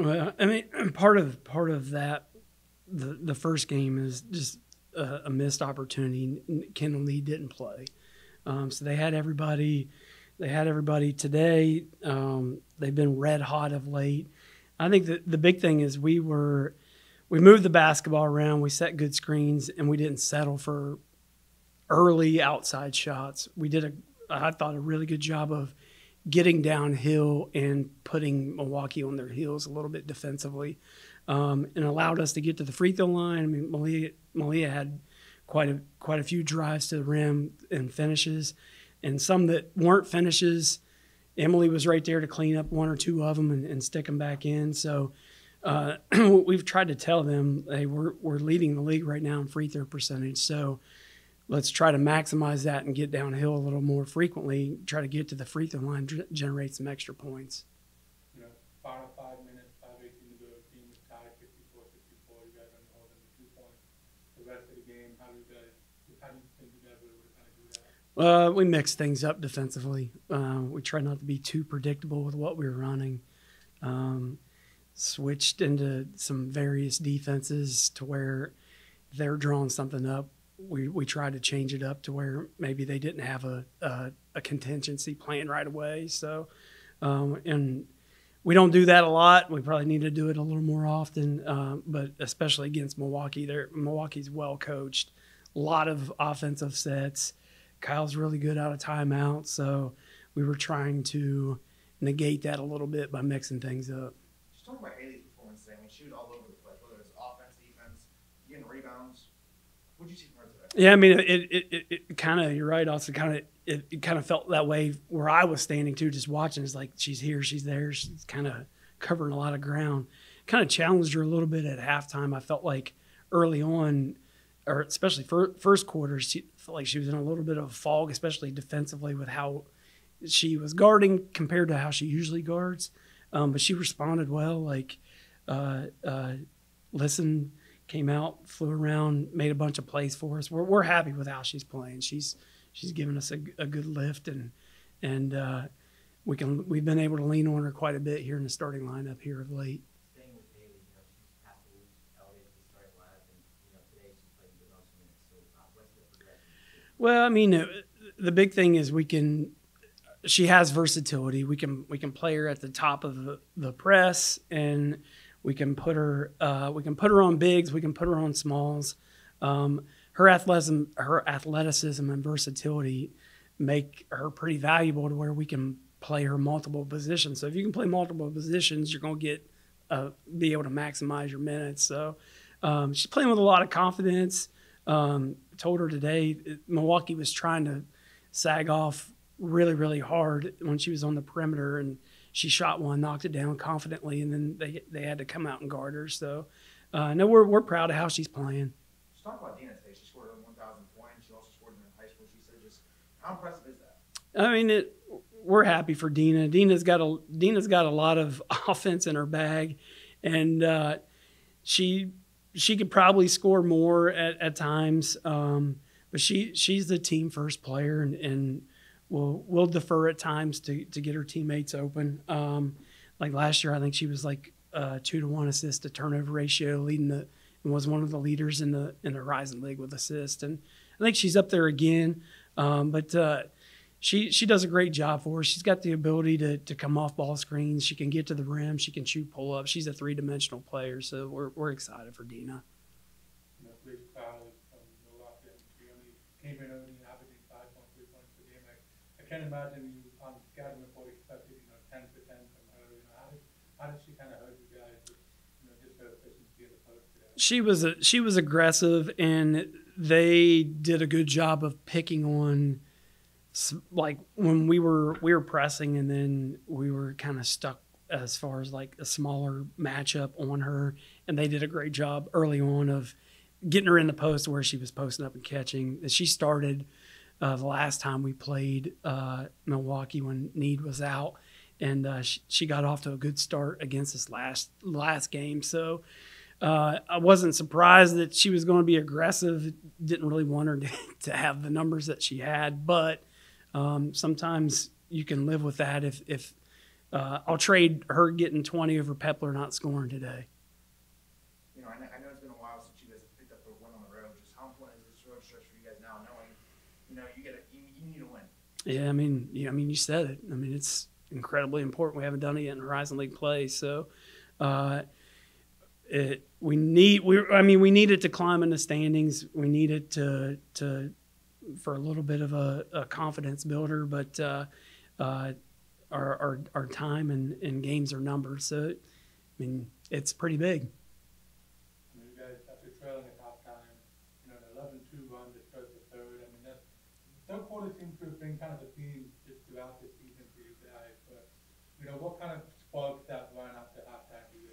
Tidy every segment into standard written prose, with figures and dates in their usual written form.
Well, I mean, part of that, the first game is just a missed opportunity. Kendall Lee didn't play, so they had everybody. They had everybody today. They've been red hot of late. I think that the big thing is we moved the basketball around. We set good screens, and we didn't settle for early outside shots. We did I thought, a really good job of getting downhill and putting Milwaukee on their heels a little bit defensively, and allowed us to get to the free throw line. I mean, Malia had quite a few drives to the rim and finishes, and some that weren't finishes. Emily was right there to clean up one or two of them and stick them back in. So we've tried to tell them, hey, we're leading the league right now in free throw percentage. So let's try to maximize that and get downhill a little more frequently, try to get to the free throw line, generate some extra points. You know, final 5 minutes, 5:18 to go, team is tied 54-54. You guys are more than the 2 points. The rest of the game, how do you think you guys were able to kind of do that? We mixed things up defensively. We tried not to be too predictable with what we were running. Switched into some various defenses to where they're drawing something up. We tried to change it up to where maybe they didn't have a contingency plan right away. So, and we don't do that a lot. We probably need to do it a little more often, but especially against Milwaukee. Milwaukee's well coached. A lot of offensive sets. Kyle's really good out of timeout. So we were trying to negate that a little bit by mixing things up. Just talk about Haley's performance today. I mean, she was all over the place, whether it's offense, defense, getting rebounds. What did you see from her today? Yeah, I mean, it kind of, you're right, also it kind of felt that way where I was standing too, just watching. It's like she's here, she's there, she's kind of covering a lot of ground. Kind of challenged her a little bit at halftime. I felt like early on, or especially first quarter, she felt like she was in a little bit of a fog, especially defensively with how she was guarding compared to how she usually guards. But she responded well. Like, listened, came out, flew around, made a bunch of plays for us. We're happy with how she's playing. She's given us a good lift, and we've been able to lean on her quite a bit here in the starting lineup here of late. Staying with Haley, you know, she's half the week elevated to the starting lineup, and you know today she played the most minutes. So what's the progression? Well, I mean, the big thing is she has versatility. We can play her at the top of the press, and we can put her on bigs. We can put her on smalls. Her athleticism and versatility make her pretty valuable to where we can play her multiple positions. So if you can play multiple positions, you're going to be able to maximize your minutes. So she's playing with a lot of confidence. Told her today, Milwaukee was trying to sag off really, really hard when she was on the perimeter, and she shot one, knocked it down confidently, and then they had to come out and guard her. So, no, we're proud of how she's playing. Just talk about Dina today. She scored 1,000 points. She also scored in high school. She said, just how impressive is that? I mean, we're happy for Dina. Dina's got a lot of offense in her bag, and she could probably score more at times. But she's the team first player, and we'll defer at times to get her teammates open. Like last year, I think she was like 2-to-1 assist to turnover ratio, and was one of the leaders in the Horizon League with assists. And I think she's up there again. But she does a great job for us. She's got the ability to come off ball screens. She can get to the rim. She can shoot pull up. She's a 3-dimensional player. So we're excited for Dina. You know, big crowd from Milwaukee. She only came in only averaging 5.3 points per game. I can't imagine you on Academy Report expected 10% from her. How did she kind of hurt you guys with just her efficiency of the post today? She was aggressive, and they did a good job of picking on, like when we were pressing, and then we were kind of stuck as far as like a smaller matchup on her, and they did a great job early on of getting her in the post where she was posting up and catching. She started the last time we played Milwaukee when Need was out, and she got off to a good start against us last game. So I wasn't surprised that she was going to be aggressive. Didn't really want her to have the numbers that she had, but sometimes you can live with that if I'll trade her getting 20 over Pepler not scoring today. You know, I know it's been a while since you guys have picked up the win on the road. Just how important is this road stretch for you guys now, knowing, you know, you need a win? Yeah, I mean, you said it. I mean, it's incredibly important. We haven't done it yet in Horizon League play, so we needed to climb in the standings. We needed to for a little bit of a confidence builder, but our time and games are numbered. So, I mean, it's pretty big. You guys, after trailing at halftime, you know, an 11-2 run to start the third. I mean, that third quarter seems to have been kind of a theme just throughout the season for you guys. But, you know, what kind of sparked that run after halftime for you?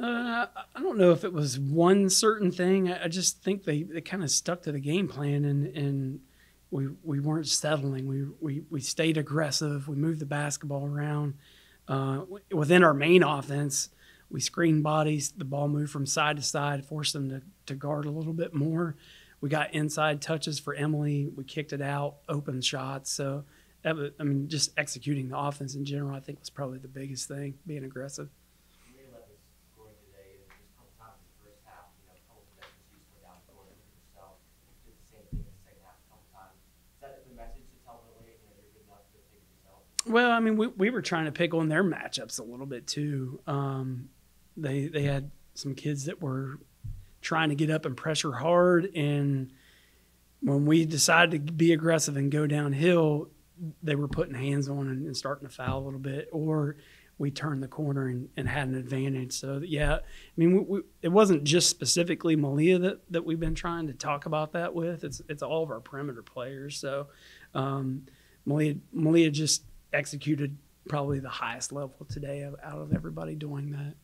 I don't know if it was one certain thing. I just think they kind of stuck to the game plan, and we weren't settling. We stayed aggressive. We moved the basketball around. Within our main offense, we screened bodies. The ball moved from side to side, forced them to guard a little bit more. We got inside touches for Emily. We kicked it out, open shots. So, just executing the offense in general, I think, was probably the biggest thing, being aggressive. Well, I mean, we were trying to pick on their matchups a little bit too. They had some kids that were trying to get up and pressure hard, and when we decided to be aggressive and go downhill, they were putting hands on and starting to foul a little bit, or we turned the corner and had an advantage. So, yeah, I mean, it wasn't just specifically Malia that we've been trying to talk about that with. It's all of our perimeter players. So Malia just executed probably the highest level today out of everybody doing that.